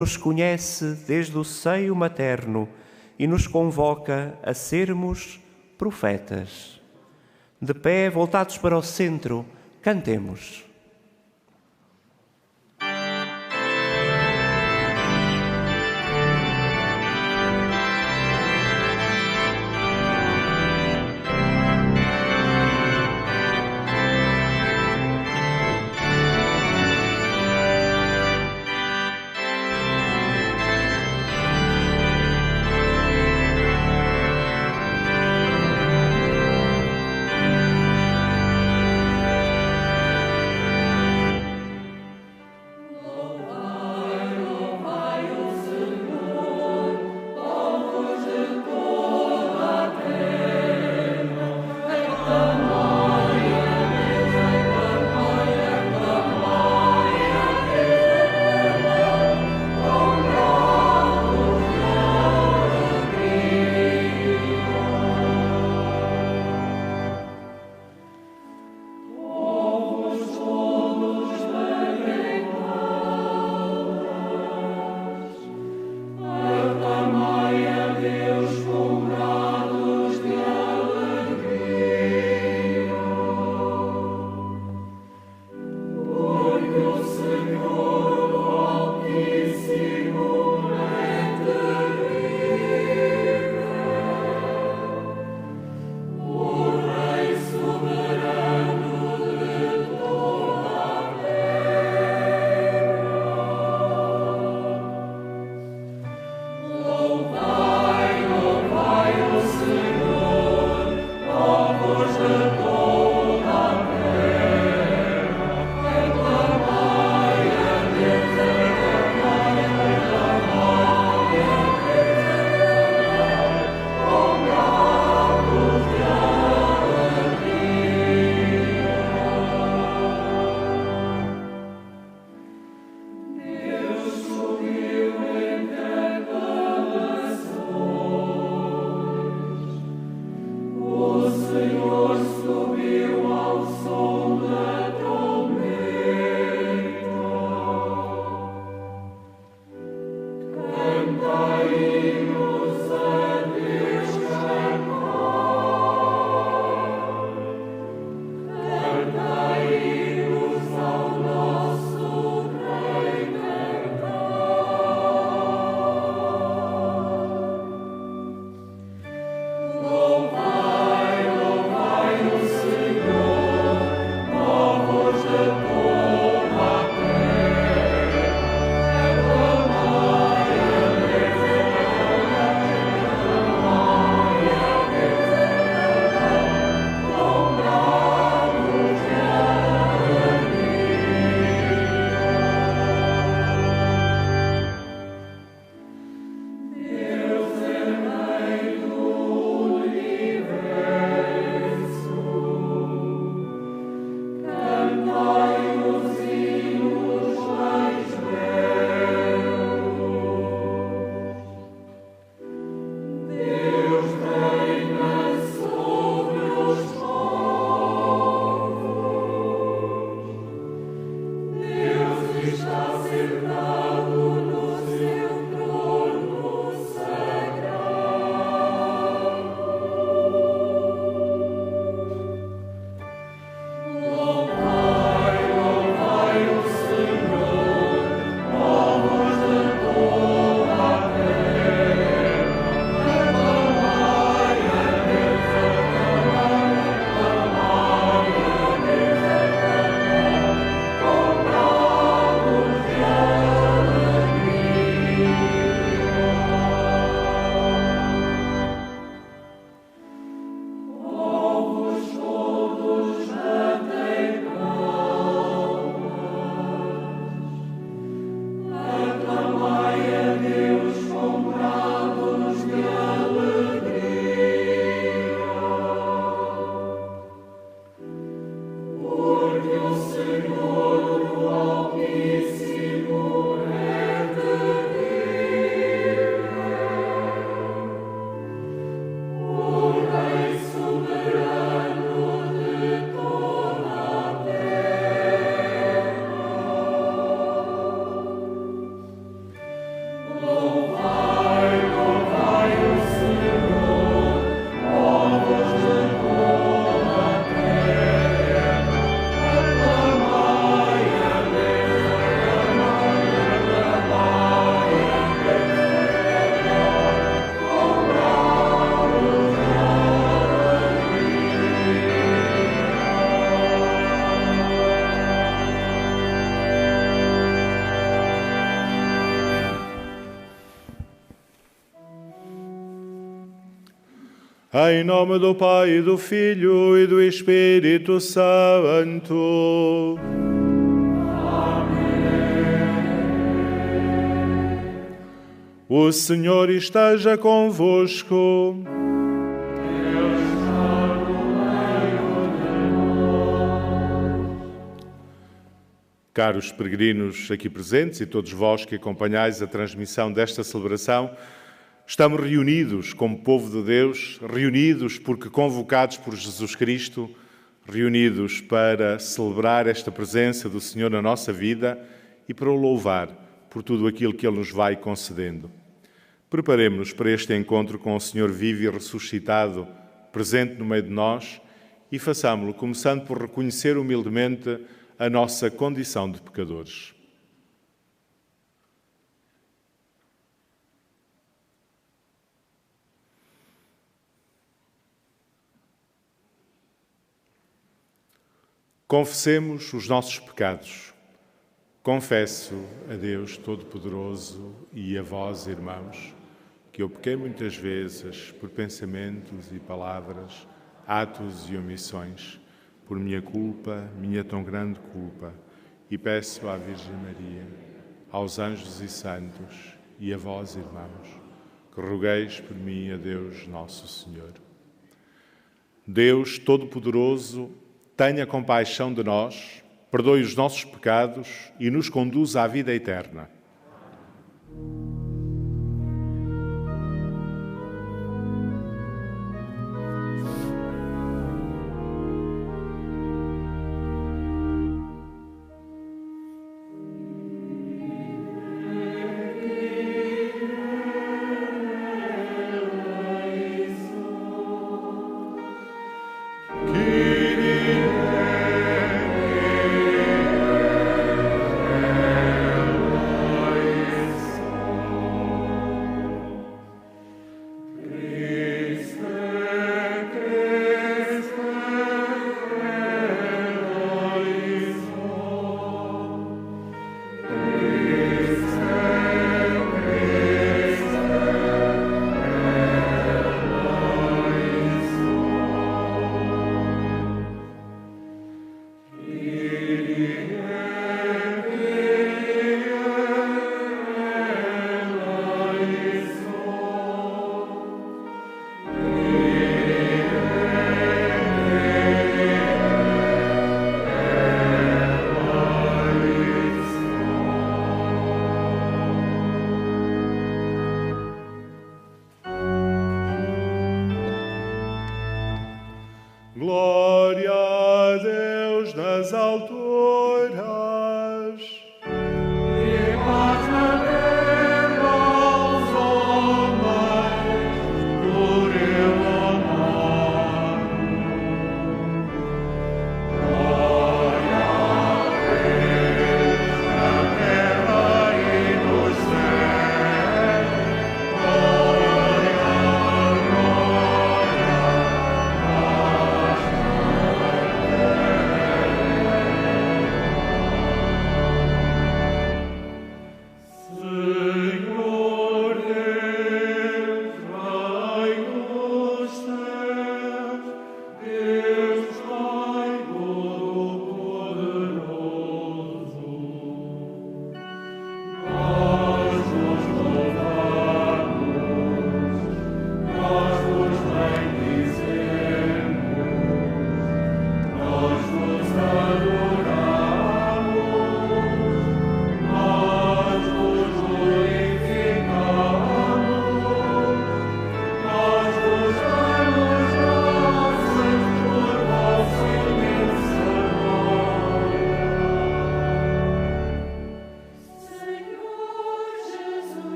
nos conhece desde o seio materno e nos convoca a sermos profetas. De pé, voltados para o centro, cantemos. Em nome do Pai, e do Filho e do Espírito Santo. O Senhor esteja convosco. Caros peregrinos aqui presentes e todos vós que acompanhais a transmissão desta celebração, estamos reunidos como povo de Deus, reunidos porque convocados por Jesus Cristo, reunidos para celebrar esta presença do Senhor na nossa vida e para o louvar por tudo aquilo que Ele nos vai concedendo. Preparemo-nos para este encontro com o Senhor vivo e ressuscitado, presente no meio de nós, e façamo-lo começando por reconhecer humildemente a nossa condição de pecadores. Confessemos os nossos pecados. Confesso a Deus Todo-Poderoso e a vós, irmãos, que eu pequei muitas vezes por pensamentos e palavras, atos e omissões, por minha culpa, minha tão grande culpa, e peço à Virgem Maria, aos anjos e santos e a vós, irmãos, que rogueis por mim a Deus Nosso Senhor. Deus Todo-Poderoso, tenha compaixão de nós, perdoe os nossos pecados e nos conduza à vida eterna.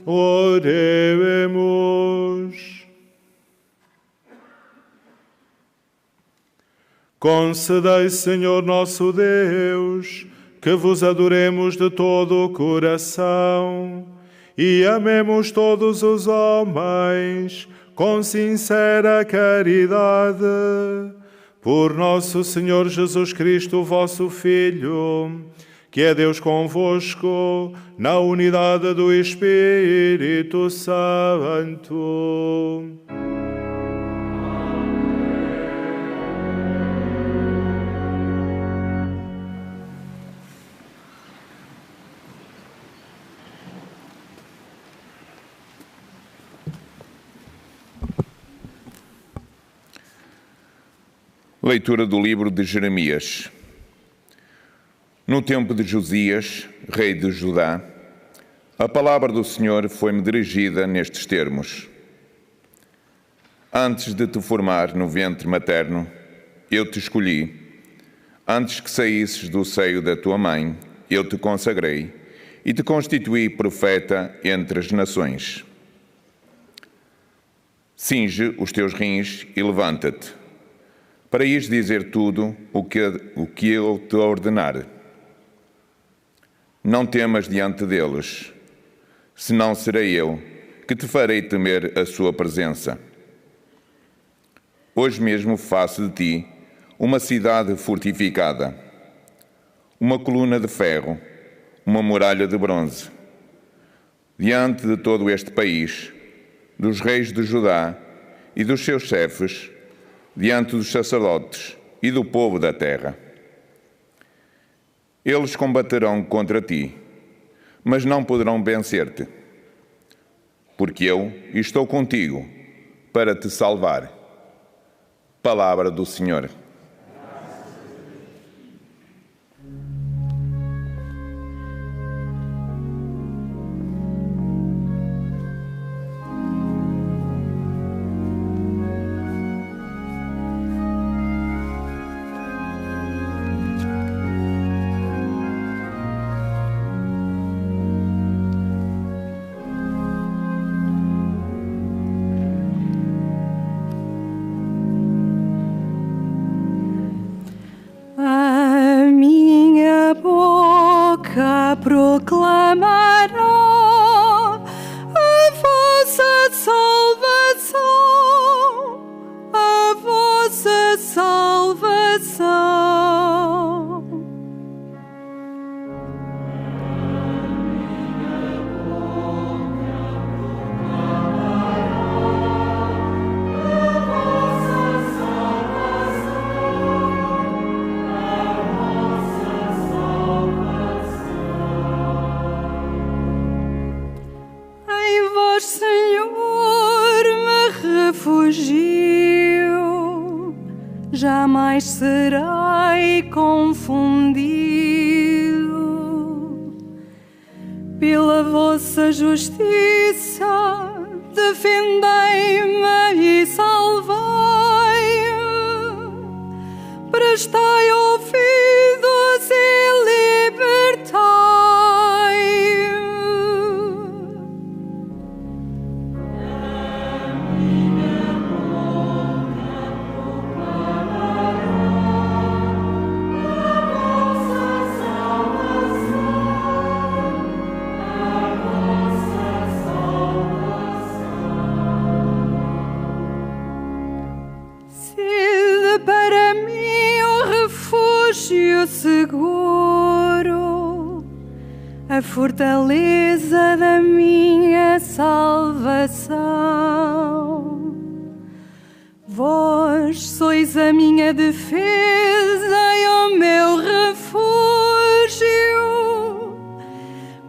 Oremos. Concedei, Senhor nosso Deus, que vos adoremos de todo o coração e amemos todos os homens com sincera caridade. Por nosso Senhor Jesus Cristo, vosso Filho, que é Deus convosco, na unidade do Espírito Santo. Leitura do livro de Jeremias. No tempo de Josias, rei de Judá, a palavra do Senhor foi-me dirigida nestes termos. Antes de te formar no ventre materno, eu te escolhi. Antes que saísses do seio da tua mãe, eu te consagrei e te constituí profeta entre as nações. Cinge os teus rins e levanta-te, para ires dizer tudo o que eu te ordenar. Não temas diante deles, senão serei eu que te farei temer a sua presença. Hoje mesmo faço de ti uma cidade fortificada, uma coluna de ferro, uma muralha de bronze. Diante de todo este país, dos reis de Judá e dos seus chefes, diante dos sacerdotes e do povo da terra. Eles combaterão contra ti, mas não poderão vencer-te, porque eu estou contigo para te salvar. Palavra do Senhor. Proclamará a vossa salvação, a vossa salvação. Jamais serei confundido. Pela vossa justiça, defendei-me e salvai-me. Prestai ouvidos e libertai-me. Seguro, a fortaleza da minha salvação. Vós sois a minha defesa e o meu refúgio.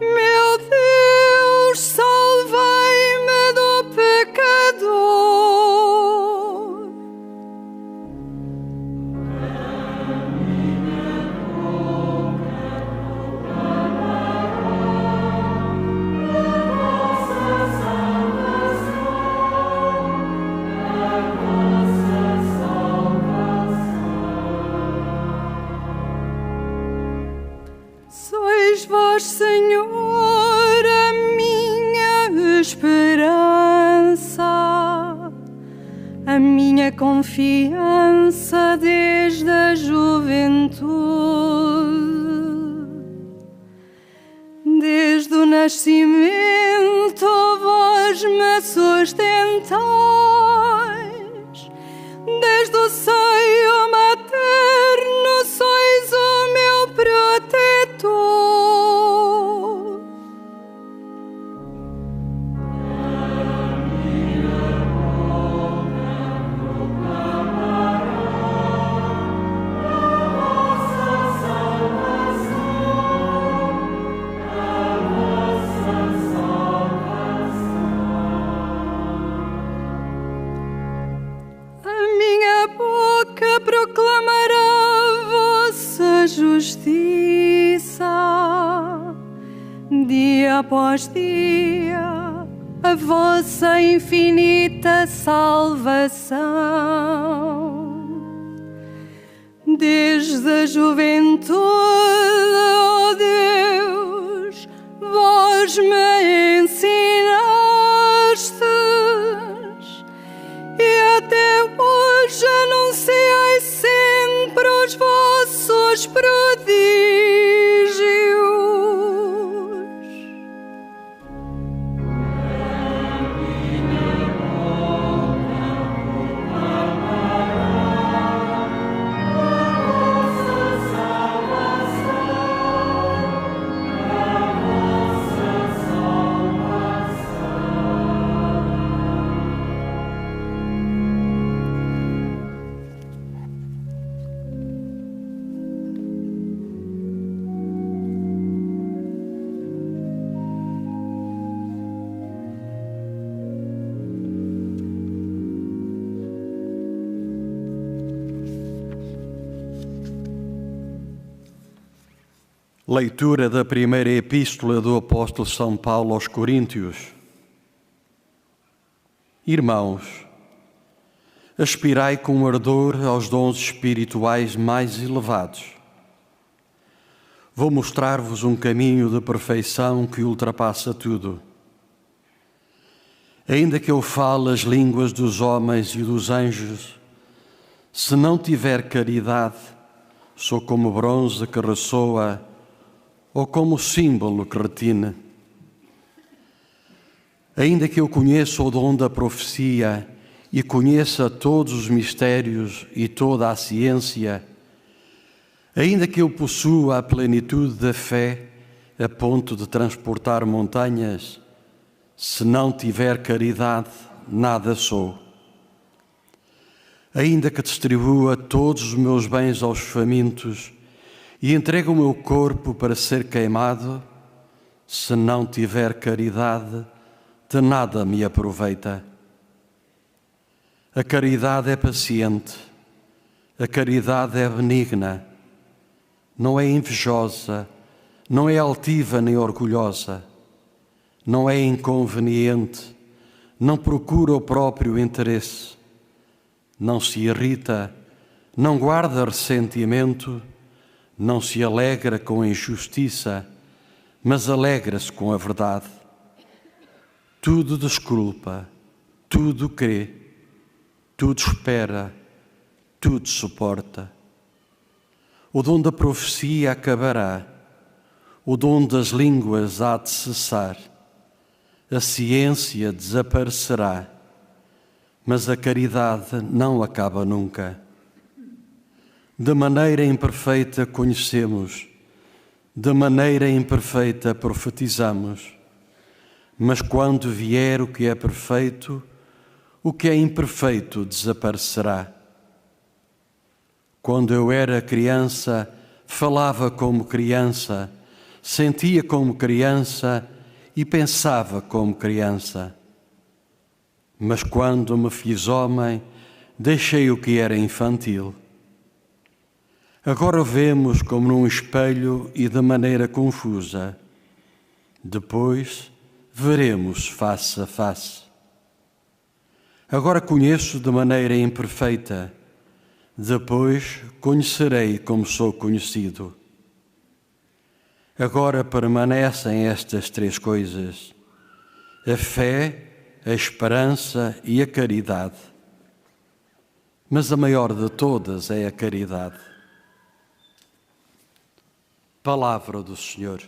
Meu Deus, salvai-me do pecador. Senhor, a minha esperança, a minha confiança desde a juventude. Desde o nascimento vós me sustentais, desde o seio materno sois o meu protetor. Proclamará a vossa justiça, dia após dia, a vossa infinita salvação. Desde a juventude, ó Deus, vós me ensinastes, e até hoje anunciai sempre os vossos prodígios. Leitura da primeira epístola do apóstolo São Paulo aos Coríntios. Irmãos, aspirai com ardor aos dons espirituais mais elevados. Vou mostrar-vos um caminho de perfeição que ultrapassa tudo. Ainda que eu fale as línguas dos homens e dos anjos, se não tiver caridade, sou como bronze que ressoa ou como símbolo que retine. Ainda que eu conheça o dom da profecia e conheça todos os mistérios e toda a ciência, ainda que eu possua a plenitude da fé a ponto de transportar montanhas, se não tiver caridade, nada sou. Ainda que distribua todos os meus bens aos famintos e entregue o meu corpo para ser queimado, se não tiver caridade, de nada me aproveita. A caridade é paciente, a caridade é benigna, não é invejosa, não é altiva nem orgulhosa, não é inconveniente, não procura o próprio interesse, não se irrita, não guarda ressentimento, não se alegra com a injustiça, mas alegra-se com a verdade. Tudo desculpa, tudo crê, tudo espera, tudo suporta. O dom da profecia acabará, o dom das línguas há de cessar, a ciência desaparecerá, mas a caridade não acaba nunca. De maneira imperfeita conhecemos, de maneira imperfeita profetizamos, mas quando vier o que é perfeito, o que é imperfeito desaparecerá. Quando eu era criança, falava como criança, sentia como criança e pensava como criança. Mas quando me fiz homem, deixei o que era infantil. Agora vemos como num espelho e de maneira confusa. Depois veremos face a face. Agora conheço de maneira imperfeita. Depois conhecerei como sou conhecido. Agora permanecem estas três coisas: a fé, a esperança e a caridade. Mas a maior de todas é a caridade. Palavra do Senhor.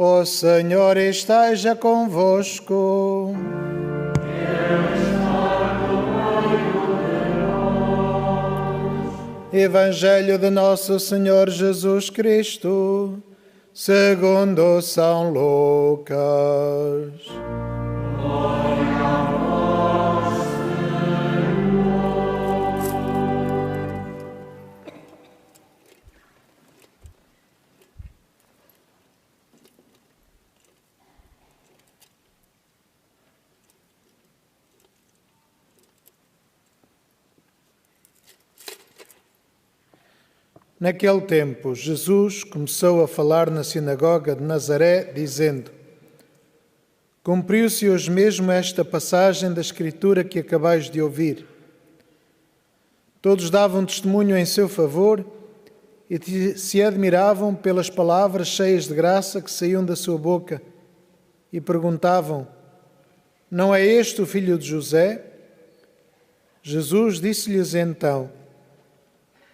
O Senhor esteja convosco. Evangelho de Nosso Senhor Jesus Cristo, segundo São Lucas. Naquele tempo, Jesus começou a falar na sinagoga de Nazaré, dizendo: Cumpriu-se hoje mesmo esta passagem da Escritura que acabais de ouvir. Todos davam testemunho em seu favor e se admiravam pelas palavras cheias de graça que saíam da sua boca e perguntavam: Não é este o filho de José? Jesus disse-lhes então: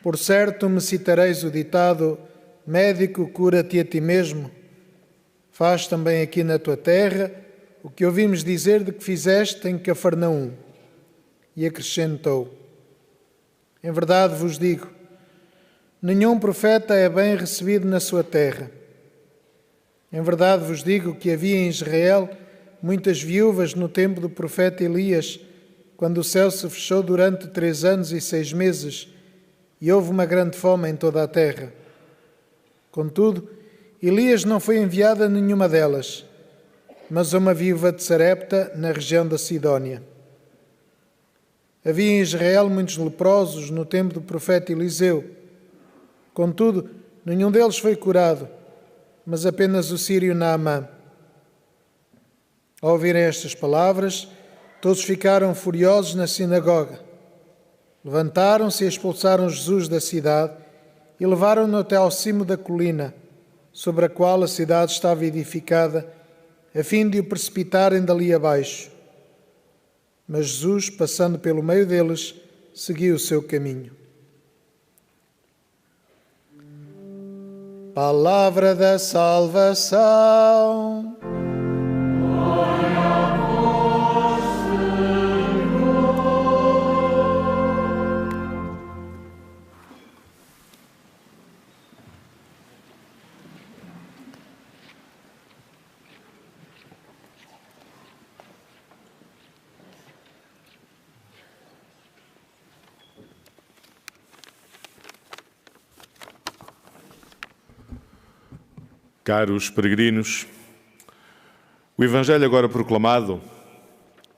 Por certo me citareis o ditado: médico, cura-te a ti mesmo. Faz também aqui na tua terra o que ouvimos dizer de que fizeste em Cafarnaum. E acrescentou: Em verdade vos digo, nenhum profeta é bem recebido na sua terra. Em verdade vos digo que havia em Israel muitas viúvas no tempo do profeta Elias, quando o céu se fechou durante 3 anos e 6 meses, e houve uma grande fome em toda a terra. Contudo, Elias não foi enviado a nenhuma delas, mas a uma viúva de Sarepta, na região da Sidónia. Havia em Israel muitos leprosos no tempo do profeta Eliseu. Contudo, nenhum deles foi curado, mas apenas o sírio Naamã. Ao ouvirem estas palavras, todos ficaram furiosos na sinagoga. Levantaram-se e expulsaram Jesus da cidade e levaram-no até ao cimo da colina, sobre a qual a cidade estava edificada, a fim de o precipitarem dali abaixo. Mas Jesus, passando pelo meio deles, seguiu o seu caminho. Palavra da salvação. Caros peregrinos, O Evangelho agora proclamado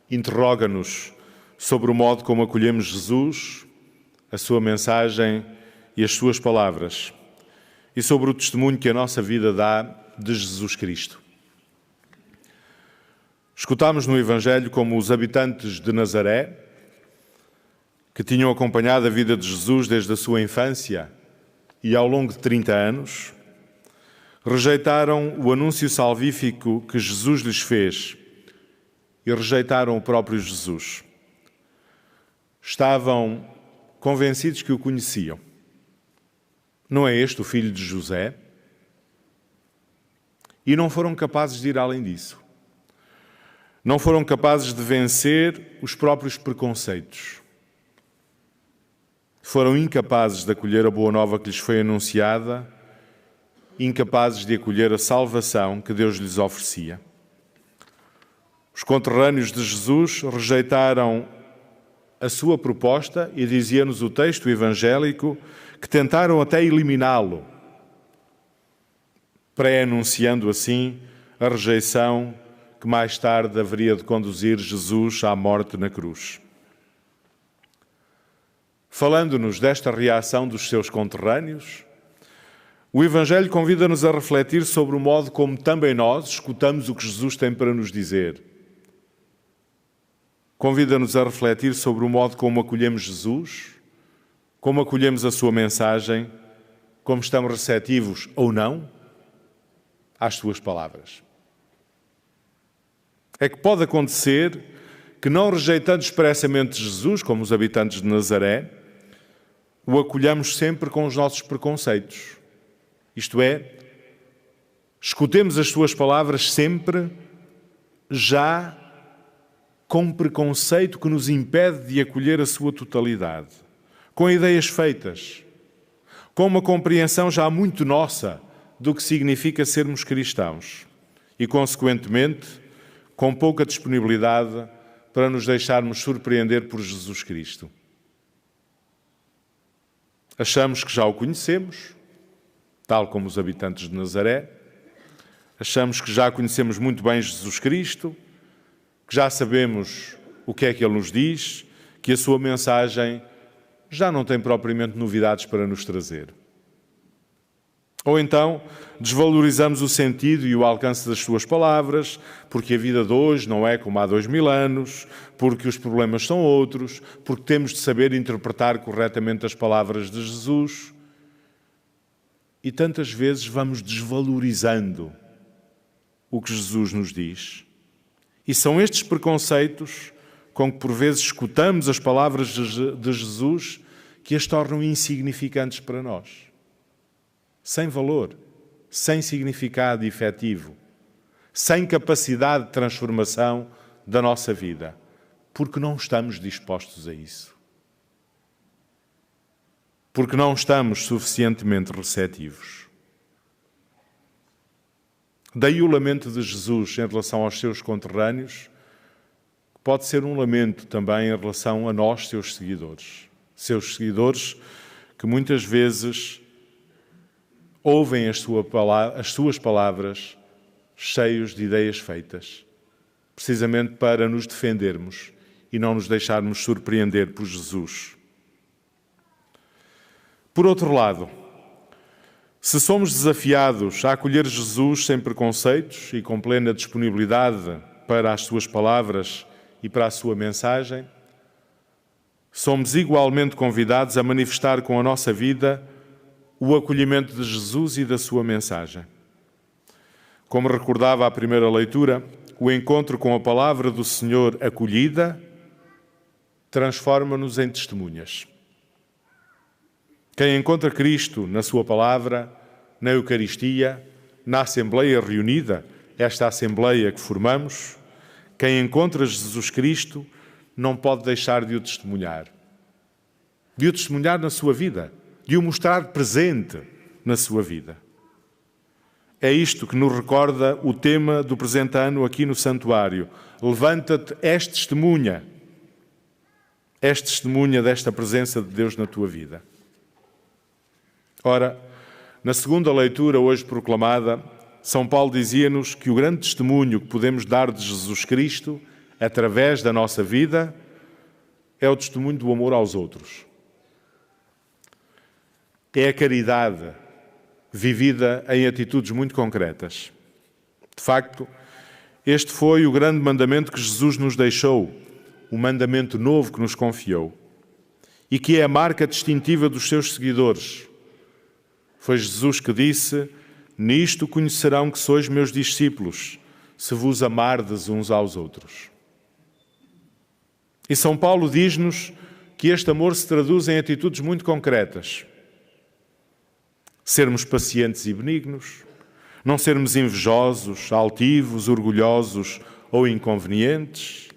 interroga-nos sobre o modo como acolhemos Jesus, a sua mensagem e as suas palavras, e sobre o testemunho que a nossa vida dá de Jesus Cristo. Escutámos no Evangelho como os habitantes de Nazaré, que tinham acompanhado a vida de Jesus desde a sua infância e ao longo de 30 anos, rejeitaram o anúncio salvífico que Jesus lhes fez e rejeitaram o próprio Jesus. Estavam convencidos que o conheciam. Não é este o filho de José? E não foram capazes de ir além disso. Não foram capazes de vencer os próprios preconceitos. Foram incapazes de acolher a boa nova que lhes foi anunciada, incapazes de acolher a salvação que Deus lhes oferecia. Os conterrâneos de Jesus rejeitaram a sua proposta e dizia-nos o texto evangélico que tentaram até eliminá-lo, pré-anunciando assim a rejeição que mais tarde haveria de conduzir Jesus à morte na cruz. Falando-nos desta reação dos seus conterrâneos, o Evangelho convida-nos a refletir sobre o modo como também nós escutamos o que Jesus tem para nos dizer. Convida-nos a refletir sobre o modo como acolhemos Jesus, como acolhemos a sua mensagem, como estamos receptivos ou não às suas palavras. É que pode acontecer que, não rejeitando expressamente Jesus, como os habitantes de Nazaré, o acolhamos sempre com os nossos preconceitos. Isto é, escutemos as suas palavras sempre já com um preconceito que nos impede de acolher a sua totalidade, com ideias feitas, com uma compreensão já muito nossa do que significa sermos cristãos e, consequentemente, com pouca disponibilidade para nos deixarmos surpreender por Jesus Cristo. Achamos que já o conhecemos, tal como os habitantes de Nazaré. Achamos que já conhecemos muito bem Jesus Cristo, que já sabemos o que é que Ele nos diz, que a sua mensagem já não tem propriamente novidades para nos trazer. Ou então desvalorizamos o sentido e o alcance das suas palavras, porque a vida de hoje não é como há 2000 anos, porque os problemas são outros, porque temos de saber interpretar corretamente as palavras de Jesus. E tantas vezes vamos desvalorizando o que Jesus nos diz. E são estes preconceitos com que por vezes escutamos as palavras de Jesus que as tornam insignificantes para nós. Sem valor, sem significado efetivo, sem capacidade de transformação da nossa vida, porque não estamos dispostos a isso. Porque não estamos suficientemente receptivos. Daí o lamento de Jesus em relação aos seus conterrâneos, que pode ser um lamento também em relação a nós, seus seguidores, que muitas vezes ouvem as suas palavras cheios de ideias feitas, precisamente para nos defendermos e não nos deixarmos surpreender por Jesus. Por outro lado, se somos desafiados a acolher Jesus sem preconceitos e com plena disponibilidade para as suas palavras e para a sua mensagem, somos igualmente convidados a manifestar com a nossa vida o acolhimento de Jesus e da sua mensagem. Como recordava a primeira leitura, o encontro com a palavra do Senhor acolhida transforma-nos em testemunhas. Quem encontra Cristo na sua palavra, na Eucaristia, na Assembleia reunida, esta Assembleia que formamos, quem encontra Jesus Cristo não pode deixar de o testemunhar na sua vida, de o mostrar presente na sua vida. É isto que nos recorda o tema do presente ano aqui no Santuário. Levanta-te, és testemunha desta presença de Deus na tua vida. Ora, na segunda leitura hoje proclamada, São Paulo dizia-nos que o grande testemunho que podemos dar de Jesus Cristo, através da nossa vida, é o testemunho do amor aos outros. É a caridade vivida em atitudes muito concretas. De facto, este foi o grande mandamento que Jesus nos deixou, o mandamento novo que nos confiou, e que é a marca distintiva dos seus seguidores. Foi Jesus que disse: nisto conhecerão que sois meus discípulos, se vos amardes uns aos outros. E São Paulo diz-nos que este amor se traduz em atitudes muito concretas. Sermos pacientes e benignos, não sermos invejosos, altivos, orgulhosos ou inconvenientes,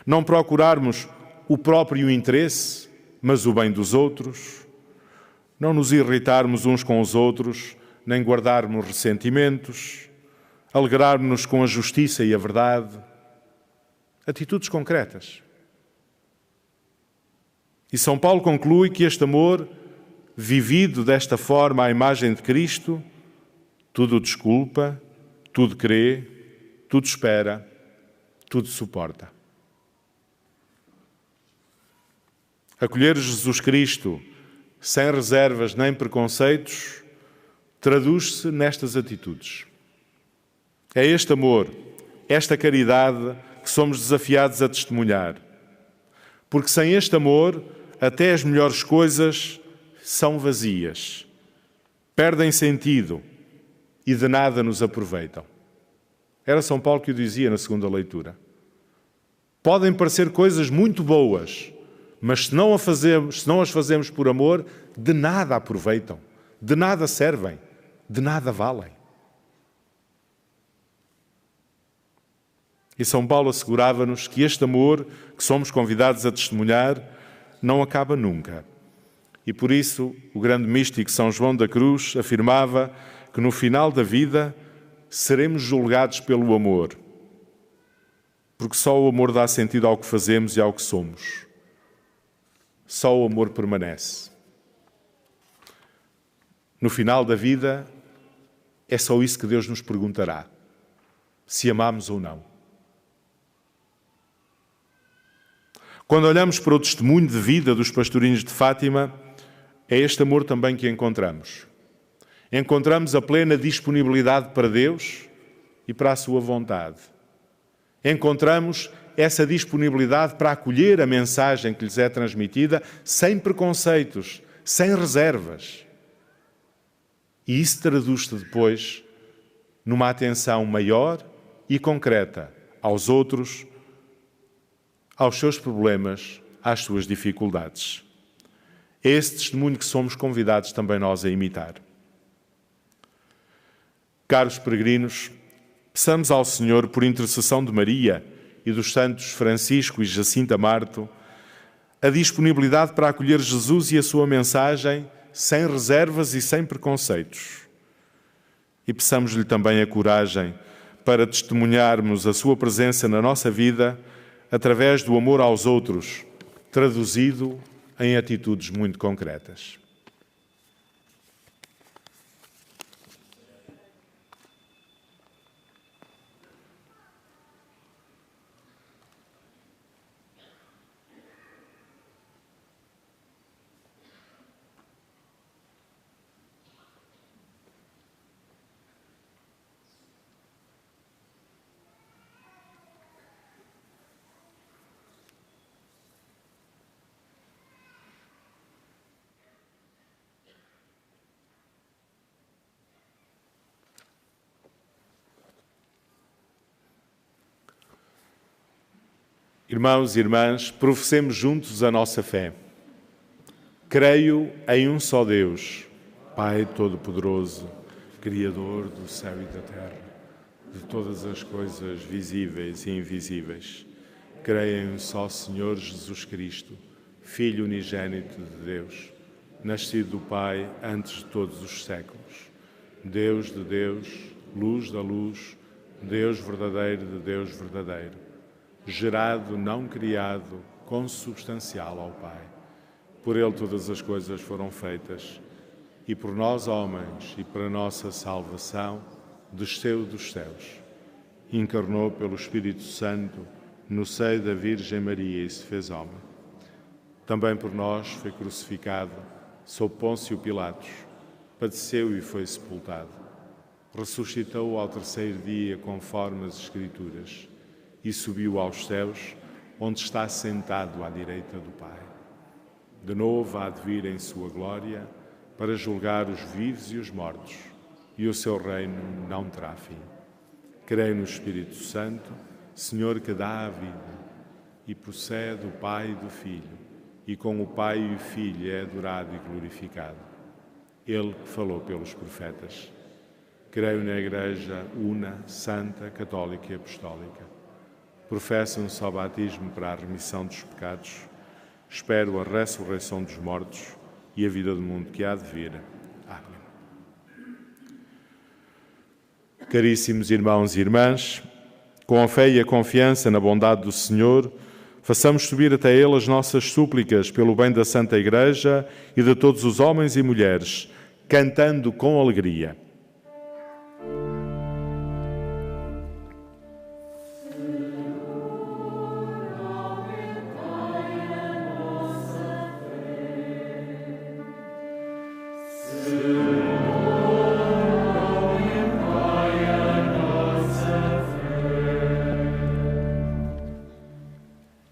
não procurarmos o próprio interesse, mas o bem dos outros, não nos irritarmos uns com os outros, nem guardarmos ressentimentos, alegrarmos-nos com a justiça e a verdade. Atitudes concretas. E São Paulo conclui que este amor, vivido desta forma à imagem de Cristo, tudo desculpa, tudo crê, tudo espera, tudo suporta. Acolher Jesus Cristo sem reservas nem preconceitos traduz-se nestas atitudes. É este amor, esta caridade que somos desafiados a testemunhar. Porque sem este amor, até as melhores coisas são vazias, perdem sentido e de nada nos aproveitam. Era São Paulo que o dizia na segunda leitura. Podem parecer coisas muito boas, mas se não as fazemos por amor, de nada aproveitam, de nada servem, de nada valem. E São Paulo assegurava-nos que este amor que somos convidados a testemunhar não acaba nunca. E por isso o grande místico São João da Cruz afirmava que no final da vida seremos julgados pelo amor. Porque só o amor dá sentido ao que fazemos e ao que somos. Só o amor permanece. No final da vida, é só isso que Deus nos perguntará. Se amamos ou não. Quando olhamos para o testemunho de vida dos pastorinhos de Fátima, é este amor também que encontramos. Encontramos a plena disponibilidade para Deus e para a sua vontade. Encontramos essa disponibilidade para acolher a mensagem que lhes é transmitida sem preconceitos, sem reservas. E isso traduz-se depois numa atenção maior e concreta aos outros, aos seus problemas, às suas dificuldades. É esse testemunho que somos convidados também nós a imitar. Caros peregrinos, peçamos ao Senhor, por intercessão de Maria e dos santos Francisco e Jacinta Marto, a disponibilidade para acolher Jesus e a sua mensagem sem reservas e sem preconceitos. E peçamos-lhe também a coragem para testemunharmos a sua presença na nossa vida através do amor aos outros, traduzido em atitudes muito concretas. Irmãos e irmãs, professemos juntos a nossa fé. Creio em um só Deus, Pai Todo-Poderoso, Criador do céu e da terra, de todas as coisas visíveis e invisíveis. Creio em um só Senhor Jesus Cristo, Filho unigênito de Deus, nascido do Pai antes de todos os séculos. Deus de Deus, luz da luz, Deus verdadeiro de Deus verdadeiro. Gerado, não criado, consubstancial ao Pai. Por Ele todas as coisas foram feitas, e por nós homens, e para nossa salvação, desceu dos céus, encarnou pelo Espírito Santo no seio da Virgem Maria e se fez homem. Também por nós foi crucificado sob Pôncio Pilatos, padeceu e foi sepultado. Ressuscitou ao terceiro dia conforme as Escrituras e subiu aos céus, onde está sentado à direita do Pai. De novo há de vir em sua glória para julgar os vivos e os mortos, e o seu reino não terá fim. Creio no Espírito Santo, Senhor que dá a vida, e procede do Pai e do Filho, e com o Pai e o Filho é adorado e glorificado. Ele que falou pelos profetas. Creio na Igreja una, santa, católica e apostólica. Professo um só batismo para a remissão dos pecados. Espero a ressurreição dos mortos e a vida do mundo que há de vir. Amém. Caríssimos irmãos e irmãs, com a fé e a confiança na bondade do Senhor, façamos subir até Ele as nossas súplicas pelo bem da Santa Igreja e de todos os homens e mulheres, cantando com alegria.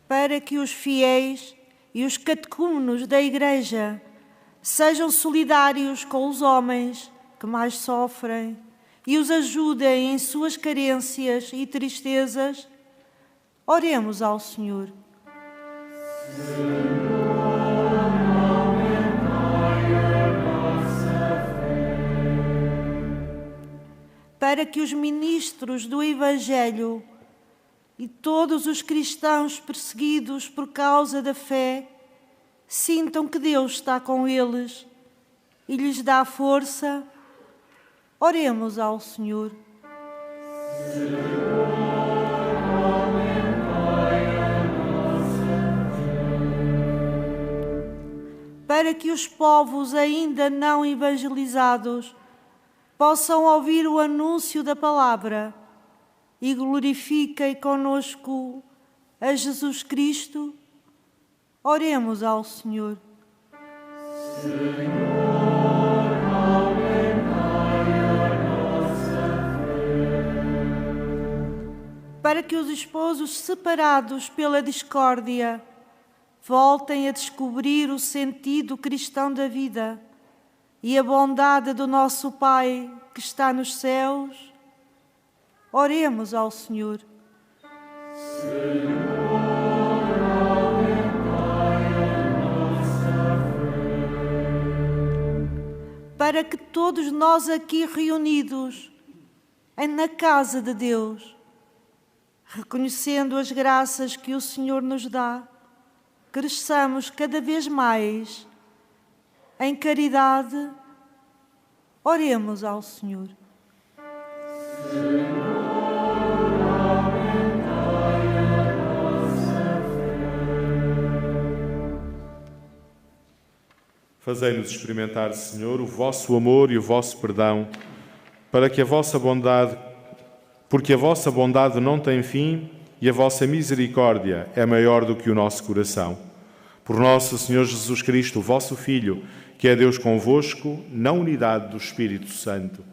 Para que os fiéis e os catecúmenos da Igreja sejam solidários com os homens que mais sofrem e os ajudem em suas carências e tristezas, oremos ao Senhor. Para que os ministros do Evangelho e todos os cristãos perseguidos por causa da fé sintam que Deus está com eles e lhes dá força, oremos ao Senhor. Para que os povos ainda não evangelizados possam ouvir o anúncio da palavra e glorifiquem conosco a Jesus Cristo, oremos ao Senhor. Para que os esposos separados pela discórdia voltem a descobrir o sentido cristão da vida e a bondade do nosso Pai que está nos céus, oremos ao Senhor. Para que todos nós aqui reunidos na casa de Deus, reconhecendo as graças que o Senhor nos dá, cresçamos cada vez mais em caridade, oremos ao Senhor. Fazei-nos experimentar, Senhor, o vosso amor e o vosso perdão, porque a vossa bondade não tem fim e a vossa misericórdia é maior do que o nosso coração. Por nosso Senhor Jesus Cristo, o vosso Filho, que é Deus convosco, na unidade do Espírito Santo.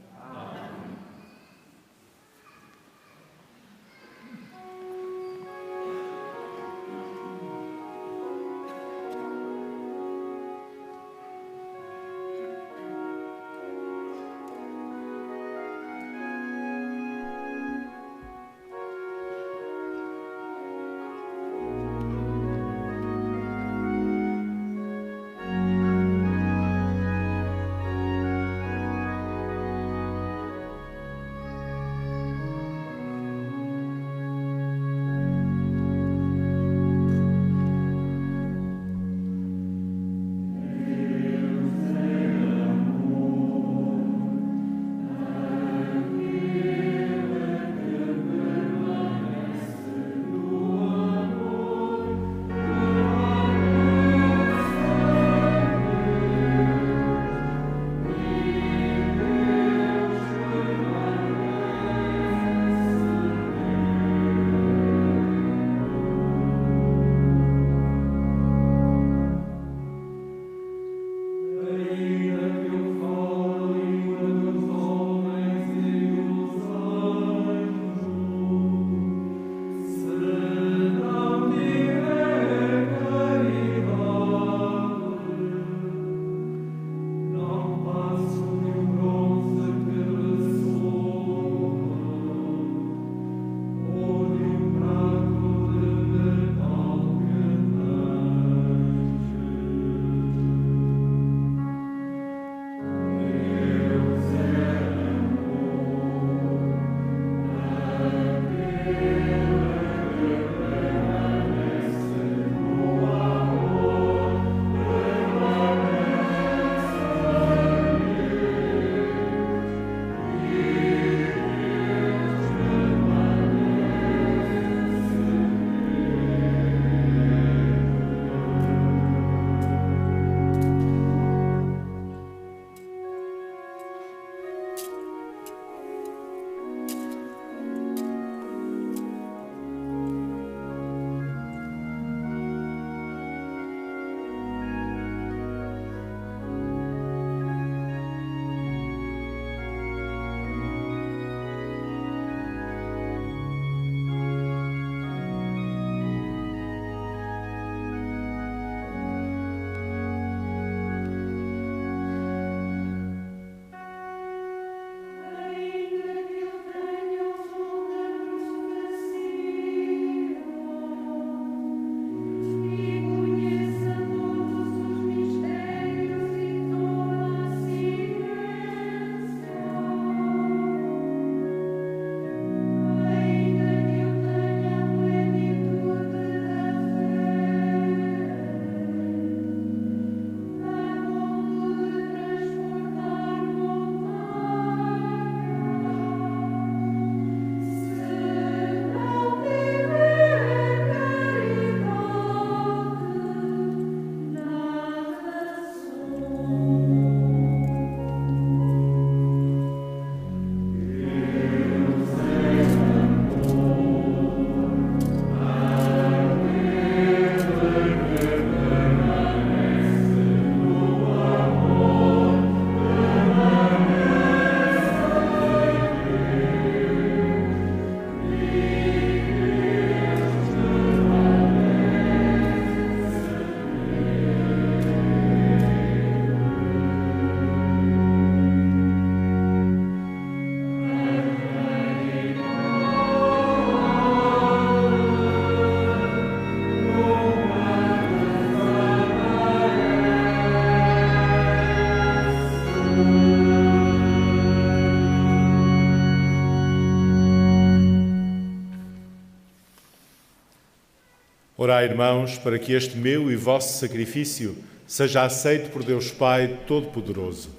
Orai, irmãos, para que este meu e vosso sacrifício seja aceito por Deus Pai Todo-Poderoso.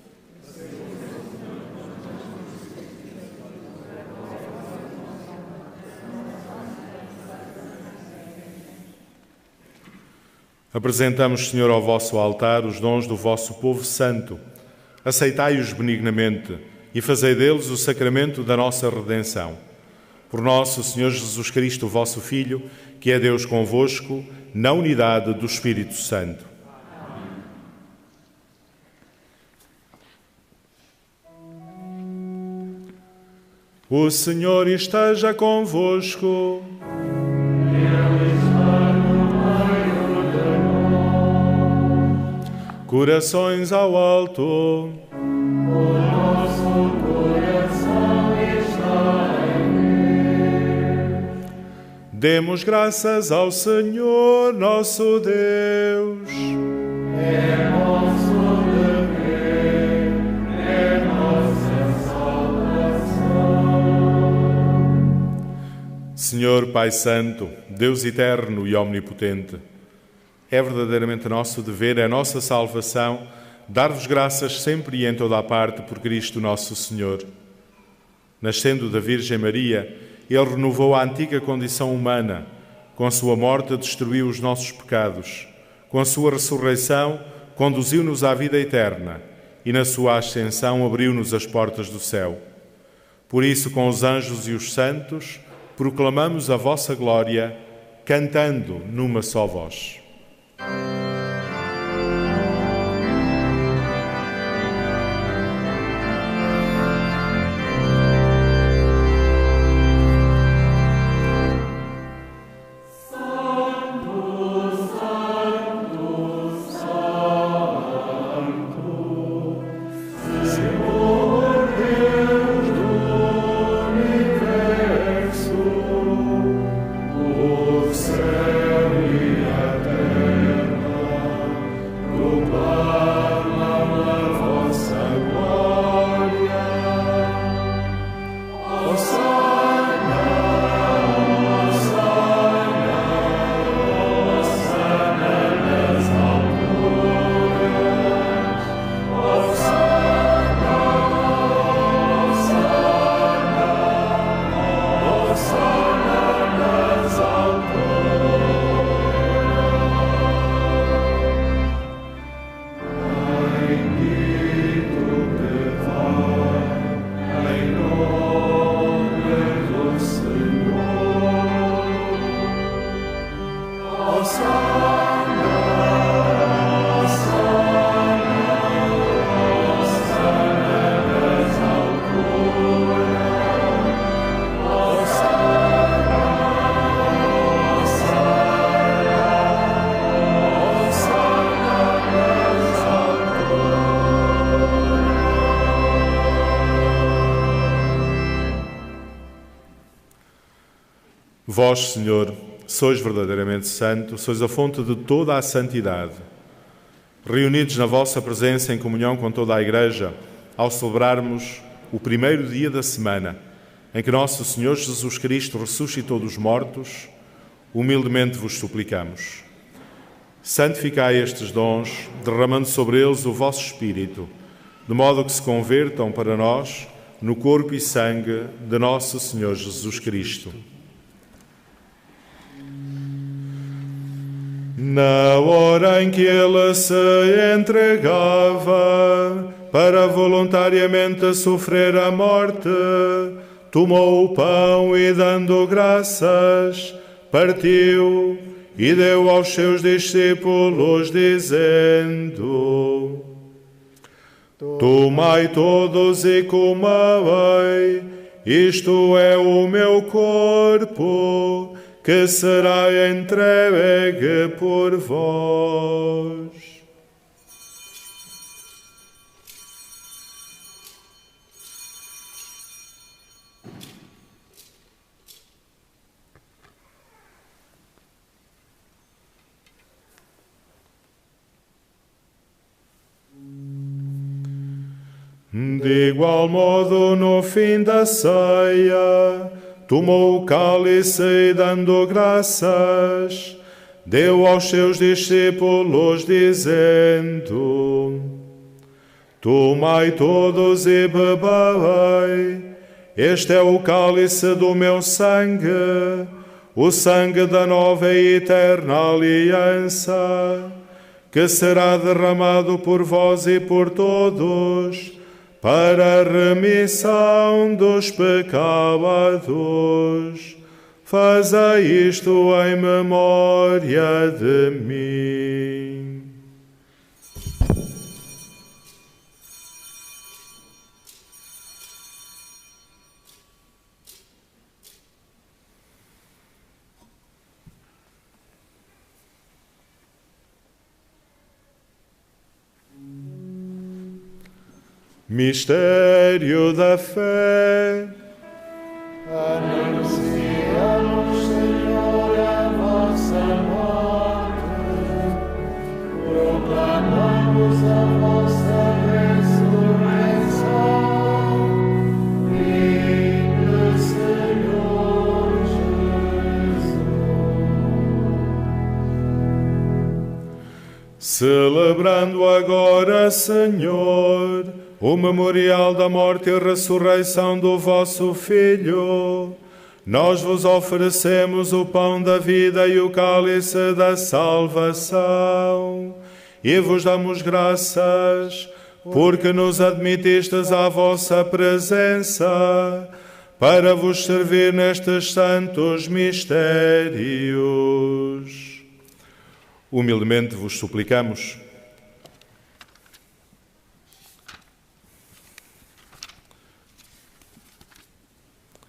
Apresentamos, Senhor, ao vosso altar os dons do vosso povo santo. Aceitai-os benignamente e fazei deles o sacramento da nossa redenção. Por nosso Senhor Jesus Cristo, vosso Filho, que é Deus convosco, na unidade do Espírito Santo. O Senhor esteja convosco. Corações ao alto. O nosso coração está em Deus. Demos graças ao Senhor nosso Deus. É nosso dever, é nossa salvação. Senhor Pai Santo, Deus eterno e omnipotente, é verdadeiramente nosso dever, é nossa salvação, dar-vos graças sempre e em toda a parte por Cristo nosso Senhor. Nascendo da Virgem Maria, Ele renovou a antiga condição humana, com a sua morte destruiu os nossos pecados, com a sua ressurreição conduziu-nos à vida eterna e na sua ascensão abriu-nos as portas do céu. Por isso, com os anjos e os santos, proclamamos a vossa glória, cantando numa só voz. Vós, Senhor, sois verdadeiramente santo, sois a fonte de toda a santidade. Reunidos na vossa presença em comunhão com toda a Igreja, ao celebrarmos o primeiro dia da semana, em que nosso Senhor Jesus Cristo ressuscitou dos mortos, humildemente vos suplicamos. Santificai estes dons, derramando sobre eles o vosso Espírito, de modo que se convertam para nós no corpo e sangue de nosso Senhor Jesus Cristo. Na hora em que ele se entregava para voluntariamente sofrer a morte, tomou o pão e, dando graças, partiu e deu aos seus discípulos, dizendo: Tomai todos e comei, isto é o meu corpo, que será entregue por vós. De igual modo, no fim da ceia, tomou o cálice e, dando graças, deu aos seus discípulos, dizendo: Tomai todos e bebei, este é o cálice do meu sangue, o sangue da nova e eterna aliança, que será derramado por vós e por todos, para a remissão dos pecados. Fazei isto em memória de mim. Mistério da fé. Anunciamos, Senhor, a vossa morte, proclamamos a vossa ressurreição. Vive, Senhor Jesus. Celebrando agora, Senhor, o memorial da morte e ressurreição do vosso Filho, nós vos oferecemos o pão da vida e o cálice da salvação, e vos damos graças, porque nos admitistes à vossa presença, para vos servir nestes santos mistérios. Humildemente vos suplicamos,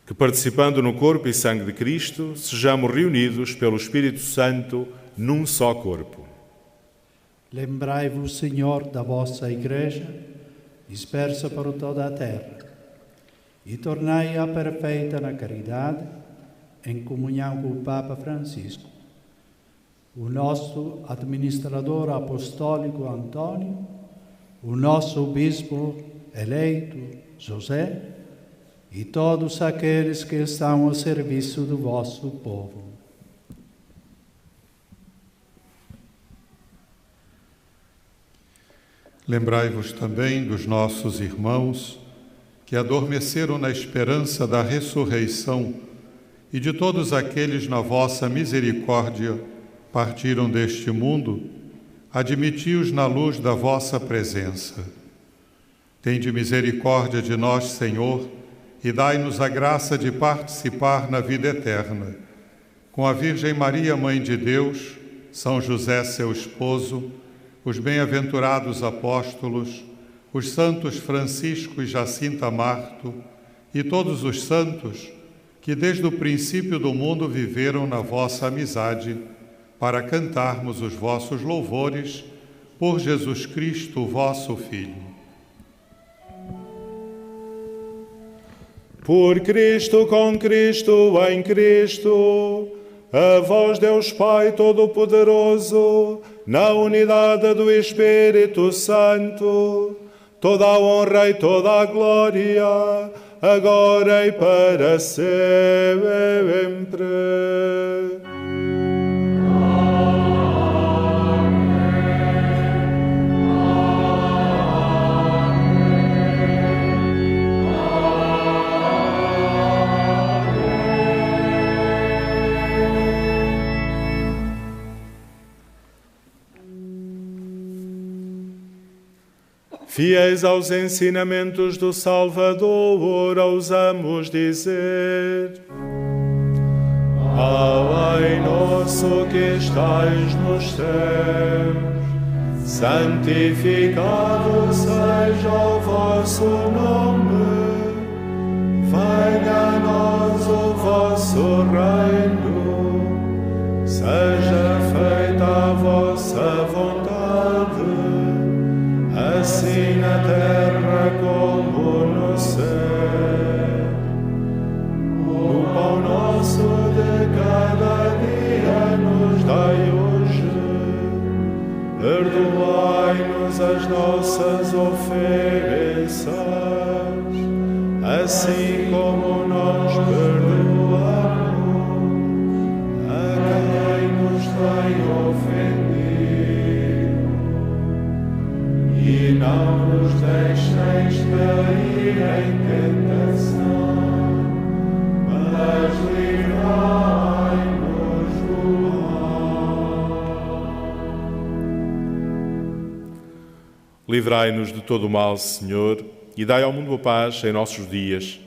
que, participando no corpo e sangue de Cristo, sejamos reunidos pelo Espírito Santo num só corpo. Lembrai-vos, Senhor, da vossa Igreja, dispersa por toda a terra, e tornai-a perfeita na caridade, em comunhão com o Papa Francisco, o nosso administrador apostólico Antônio, o nosso bispo eleito José, e todos aqueles que estão ao serviço do vosso povo. Lembrai-vos também dos nossos irmãos que adormeceram na esperança da ressurreição e de todos aqueles na vossa misericórdia partiram deste mundo, admiti-os na luz da vossa presença. Tende misericórdia de nós, Senhor, e dai-nos a graça de participar na vida eterna. Com a Virgem Maria, Mãe de Deus, São José, seu esposo, os bem-aventurados apóstolos, os santos Francisco e Jacinta Marto e todos os santos que desde o princípio do mundo viveram na vossa amizade, para cantarmos os vossos louvores por Jesus Cristo, vosso Filho. Por Cristo, com Cristo, em Cristo, a vós, Deus Pai Todo-Poderoso, na unidade do Espírito Santo, toda a honra e toda a glória, agora e para sempre. Fiéis aos ensinamentos do Salvador, ousamos dizer: Pai nosso que estais nos céus, santificado seja o vosso nome. Venha a nós o vosso reino, seja feita a vossa vontade, assim na terra como no céu. O pão nosso de cada dia nos dai hoje. Perdoai-nos as nossas ofensas, assim como nós perdoamos a quem nos tem ofendido. não nos deixeis cair em tentação, mas livrai-nos do mal. Livrai-nos de todo o mal, Senhor, e dai ao mundo a paz em nossos dias,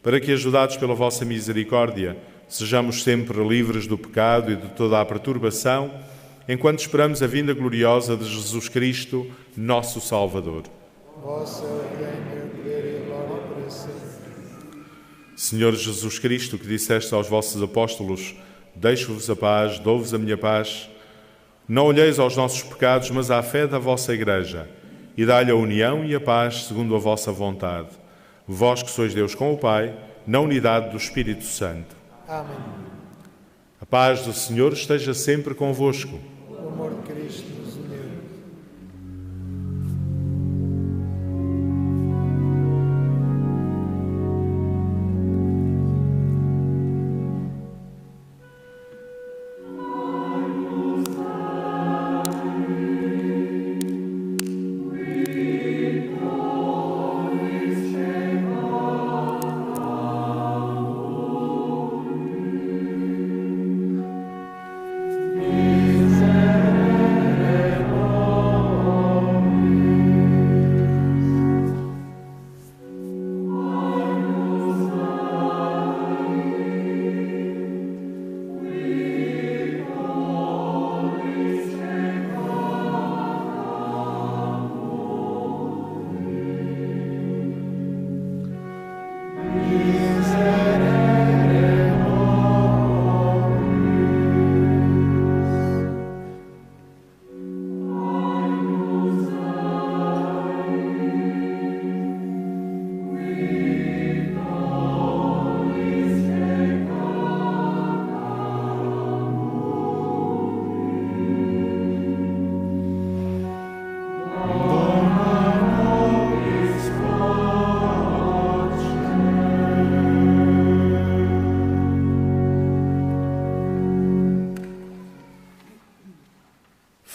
para que, ajudados pela vossa misericórdia, sejamos sempre livres do pecado e de toda a perturbação, enquanto esperamos a vinda gloriosa de Jesus Cristo, nosso Salvador. Vosso é o reino, o poder e a glória para sempre. Senhor Jesus Cristo, que disseste aos vossos apóstolos: deixo-vos a paz, dou-vos a minha paz, não olheis aos nossos pecados, mas à fé da vossa Igreja, e dai-lhe a união e a paz segundo a vossa vontade. Vós que sois Deus com o Pai, na unidade do Espírito Santo. Amém. A paz do Senhor esteja sempre convosco. O amor de Cristo nos uniu.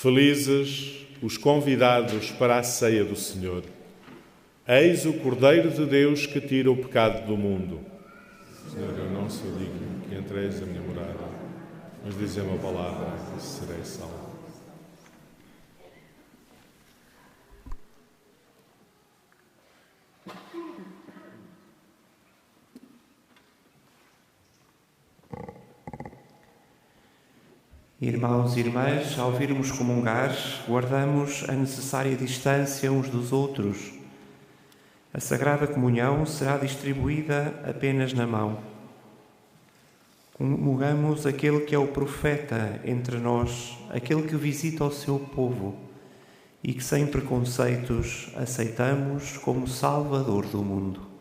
Felizes os convidados para a ceia do Senhor. Eis o Cordeiro de Deus que tira o pecado do mundo. Senhor, eu não sou digno que entreis a minha morada, mas dizem uma palavra e serei salvo. Irmãos e irmãs, ao virmos comungar, guardamos a necessária distância uns dos outros. A Sagrada Comunhão será distribuída apenas na mão. Comungamos aquele que é o profeta entre nós, aquele que visita o seu povo e que sem preconceitos aceitamos como Salvador do mundo.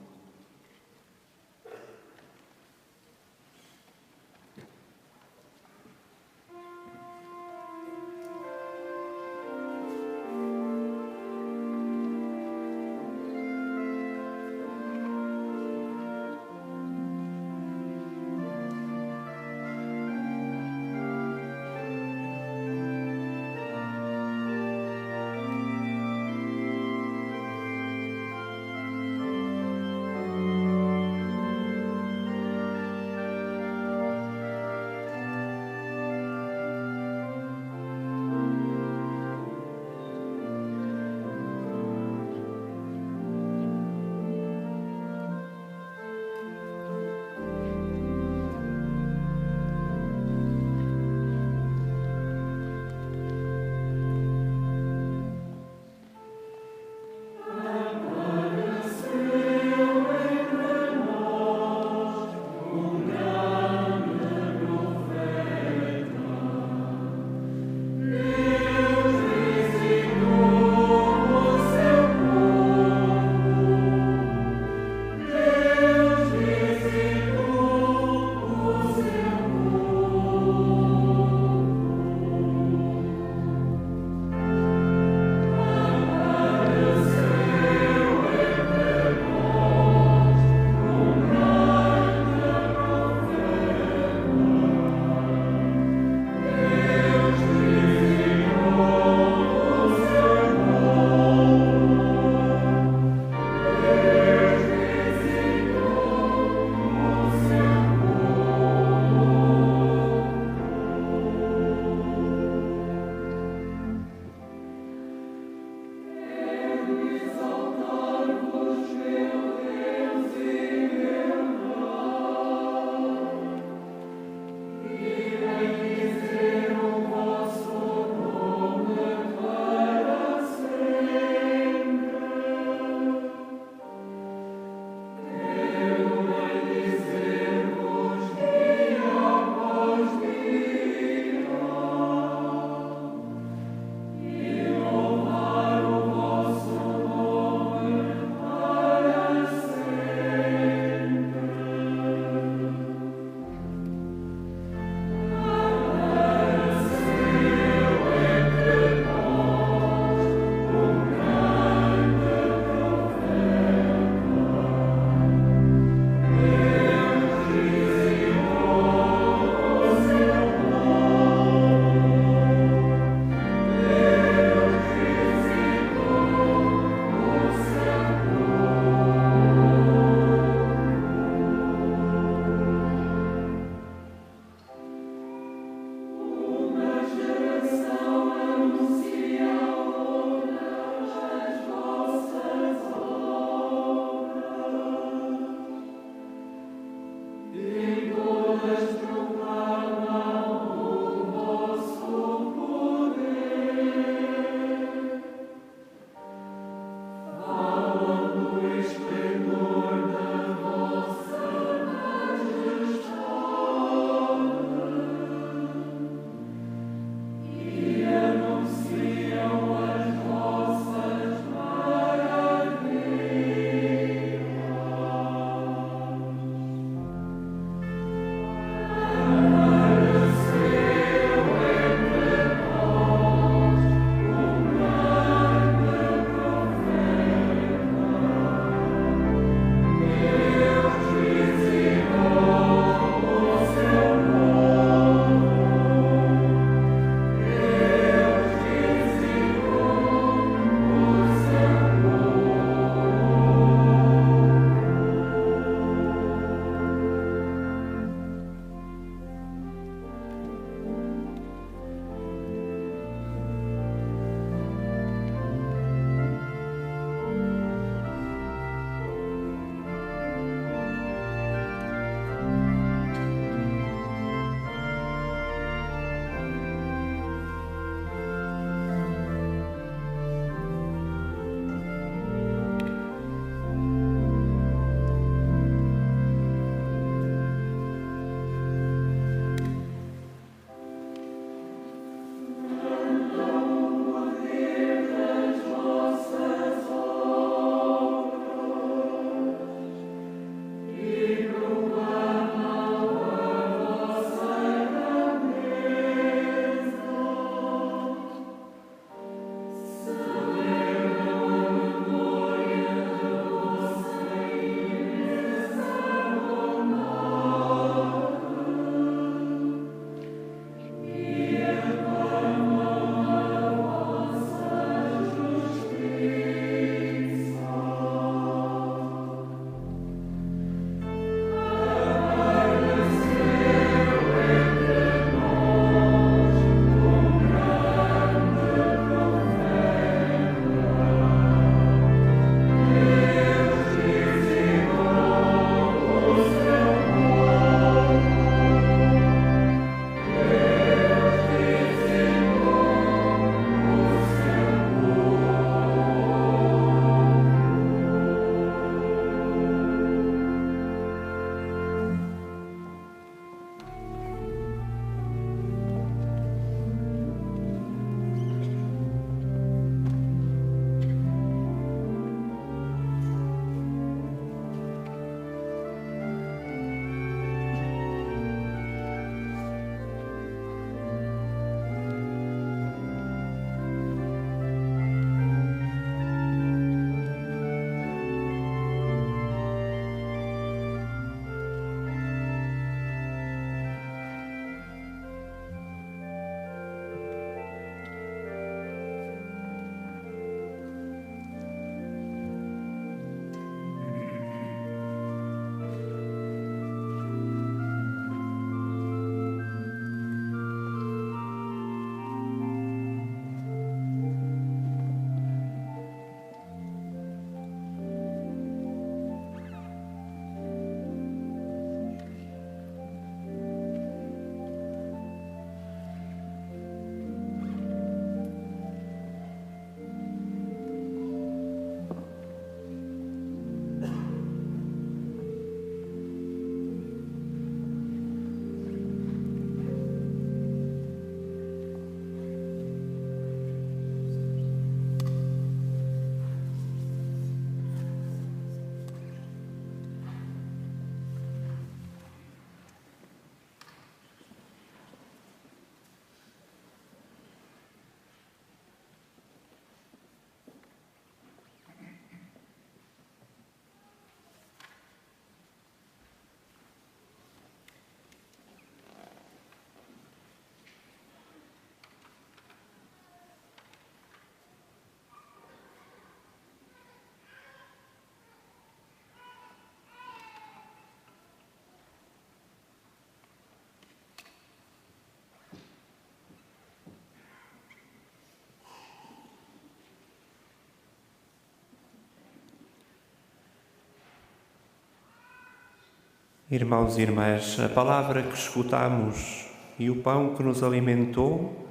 Irmãos e irmãs, a palavra que escutamos e o pão que nos alimentou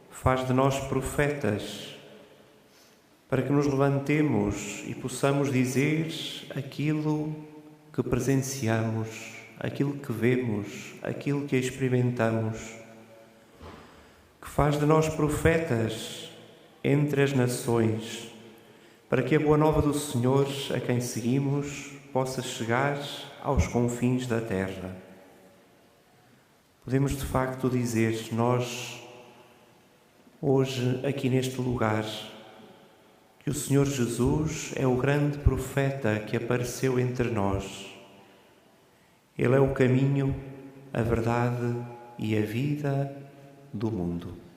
faz de nós profetas, para que nos levantemos e possamos dizer aquilo que presenciamos, aquilo que vemos, aquilo que experimentamos, que faz de nós profetas entre as nações, para que a boa nova do Senhor, a quem seguimos, possa chegar aos confins da terra. Podemos de facto dizer, nós, hoje, aqui neste lugar, que o Senhor Jesus é o grande profeta que apareceu entre nós. Ele é o caminho, a verdade e a vida do mundo.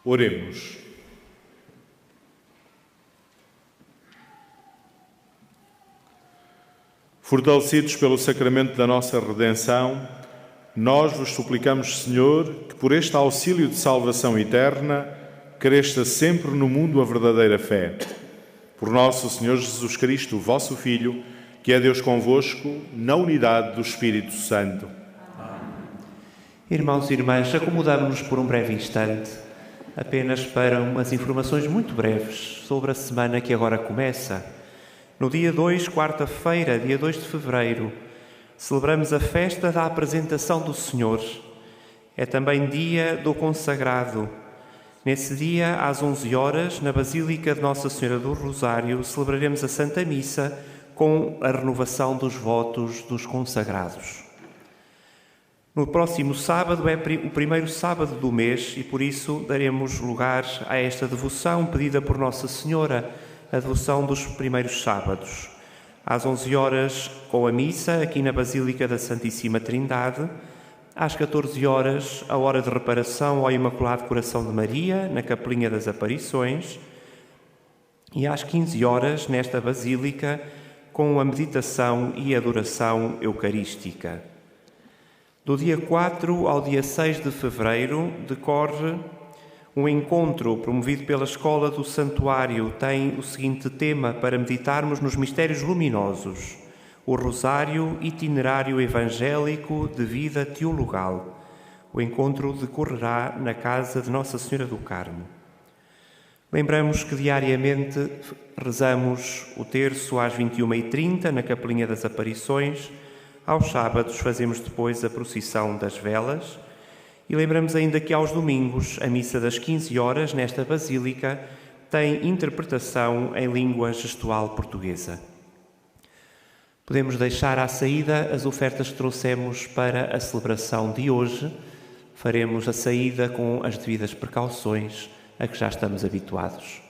Oremos. Fortalecidos pelo sacramento da nossa redenção, nós vos suplicamos, Senhor, que por este auxílio de salvação eterna cresça sempre no mundo a verdadeira fé. Por nosso Senhor Jesus Cristo, vosso Filho, que é Deus convosco, na unidade do Espírito Santo. Irmãos e irmãs, acomodamos-nos por um breve instante, apenas para umas informações muito breves sobre a semana que agora começa. No dia 2, quarta-feira, dia 2 de fevereiro, celebramos a festa da apresentação do Senhor. É também dia do consagrado. Nesse dia, às 11 horas, na Basílica de Nossa Senhora do Rosário, celebraremos a Santa Missa com a renovação dos votos dos consagrados. No próximo sábado é o primeiro sábado do mês e, por isso, daremos lugar a esta devoção pedida por Nossa Senhora, a devoção dos primeiros sábados. Às 11 horas, com a missa, aqui na Basílica da Santíssima Trindade. Às 14 horas, a hora de reparação ao Imaculado Coração de Maria, na Capelinha das Aparições. E às 15 horas, nesta Basílica, com a meditação e adoração eucarística. Do dia 4 ao dia 6 de fevereiro decorre um encontro promovido pela Escola do Santuário. Tem o seguinte tema para meditarmos nos mistérios luminosos: o Rosário Itinerário Evangélico de Vida Teologal. O encontro decorrerá na Casa de Nossa Senhora do Carmo. Lembramos que diariamente rezamos o terço às 21h30 na Capelinha das Aparições. Aos sábados fazemos depois a procissão das velas e lembramos ainda que aos domingos a missa das 15 horas nesta Basílica tem interpretação em língua gestual portuguesa. Podemos deixar à saída as ofertas que trouxemos para a celebração de hoje. Faremos a saída com as devidas precauções a que já estamos habituados.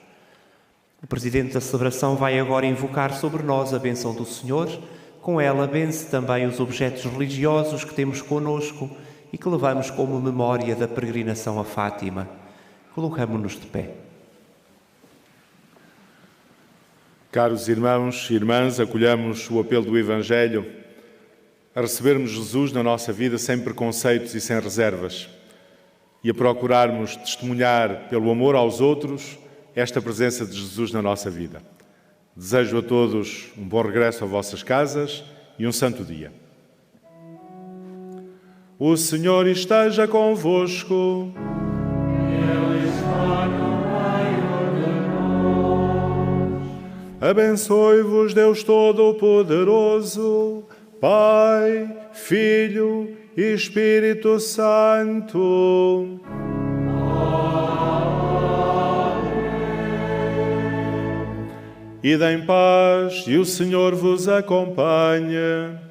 O Presidente da celebração vai agora invocar sobre nós a bênção do Senhor. Com ela, benze também os objetos religiosos que temos conosco e que levamos como memória da peregrinação a Fátima. Colocamo-nos de pé. Caros irmãos e irmãs, acolhamos o apelo do Evangelho a recebermos Jesus na nossa vida sem preconceitos e sem reservas e a procurarmos testemunhar pelo amor aos outros esta presença de Jesus na nossa vida. Desejo a todos um bom regresso a vossas casas e um santo dia. O Senhor esteja convosco. Ele está no meio de nós. Abençoe-vos Deus Todo-Poderoso, Pai, Filho e Espírito Santo. Ide em paz e o Senhor vos acompanhe.